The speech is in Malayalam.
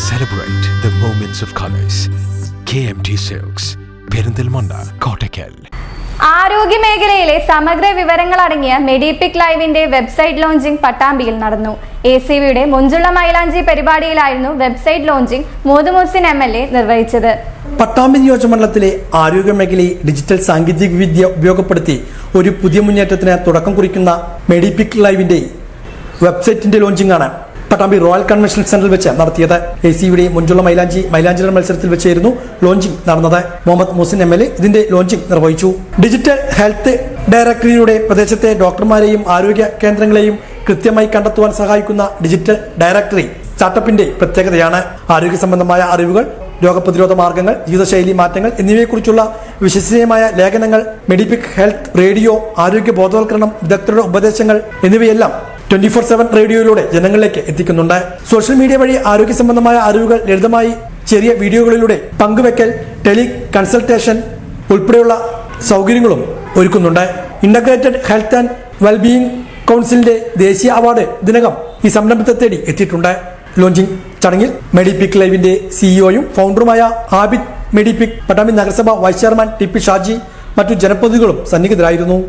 Celebrate the moments of colors. KMT Silks, Perinthalmanna, Kottakkal. ആരോഗ്യ മേഖലയിലെ സമഗ്ര വിവരങ്ങൾ അടങ്ങിയ മെഡിപിക് ലൈവിന്റെ വെബ്സൈറ്റ് ലോഞ്ചിംഗ് പട്ടാമ്പിയിൽ നടന്നു. ACVയുടെ മുഞ്ചുള്ള മൈലാഞ്ചി പരിപാടിയിലായിരുന്നു വെബ്സൈറ്റ് ലോഞ്ചിംഗ് മോദുമോസിൻ MLA നിർവഹിച്ചത്. പട്ടാമ്പി നിയോജകമണ്ഡലത്തിലെ ആരോഗ്യ മേഖലയെ ഡിജിറ്റൽ സാങ്കേതിക വിദ്യ ഉപയോഗപ്പെടുത്തി ഒരു പുതിയ മുന്നേറ്റത്തിന് തുടക്കം കുറിക്കുന്ന മെഡിപിക് ലൈവിന്റെ വെബ്സൈറ്റിന്റെ ലോഞ്ചിംഗ് ആണ് പട്ടാമ്പി റോയൽ കൺവെൻഷൻ സെന്ററിൽ വെച്ച് നടത്തിയത്. ACVയുടെ മുഞ്ചുള്ള മൈലാഞ്ചിയുടെ മത്സരത്തിൽ വെച്ചായിരുന്നു ലോഞ്ചിംഗ് നടന്നത്. മുഹമ്മദ് മുഹസിൻ MLA ഇതിന്റെ ലോഞ്ചിംഗ് നിർവഹിച്ചു. ഡിജിറ്റൽ ഹെൽത്ത് ഡയറക്ടറിയുടെ പ്രദേശത്തെ ഡോക്ടർമാരെയും ആരോഗ്യ കേന്ദ്രങ്ങളെയും കൃത്യമായി കണ്ടെത്തുവാൻ സഹായിക്കുന്ന ഡിജിറ്റൽ ഡയറക്ടറി സ്റ്റാർട്ടപ്പിന്റെ പ്രത്യേകതയാണ്. ആരോഗ്യ സംബന്ധമായ അറിവുകൾ, രോഗപ്രതിരോധ മാർഗങ്ങൾ, ജീവിതശൈലി മാറ്റങ്ങൾ എന്നിവയെക്കുറിച്ചുള്ള വിശ്വസനീയമായ ലേഖനങ്ങൾ, മെഡിപിക് ഹെൽത്ത് റേഡിയോ, ആരോഗ്യ ബോധവൽക്കരണം, വിദഗ്ധരുടെ ഉപദേശങ്ങൾ എന്നിവയെല്ലാം 24/7 റേഡിയോയിലൂടെ ജനങ്ങളിലേക്ക് എത്തിക്കുന്നുണ്ട്. സോഷ്യൽ മീഡിയ വഴി ആരോഗ്യ സംബന്ധമായ അറിവുകൾ ലളിതമായി ചെറിയ വീഡിയോകളിലൂടെ പങ്കുവെക്കൽ, ടെലി കൺസൾട്ടേഷൻ ഉൾപ്പെടെയുള്ള സൗകര്യങ്ങളും ഒരുക്കുന്നുണ്ട്. ഇന്റഗ്രേറ്റഡ് ഹെൽത്ത് ആൻഡ് വെൽബീയിങ് കൗൺസിലിന്റെ ദേശീയ അവാർഡ് ഇതിനകം ഈ സംരംഭത്തെ തേടി എത്തിയിട്ടുണ്ട്. ലോഞ്ചിംഗ് ചടങ്ങിൽ മെഡിപിക് ലൈവിന്റെ CEOയും ഫൗണ്ടറുമായ ആബിദ് മെഡിപിക്, പട്ടാമ്പി നഗരസഭ വൈസ് ചെയർമാൻ TP ഷാജി, മറ്റു ജനപ്രതിനിധികളും സന്നിഹിതരായിരുന്നു.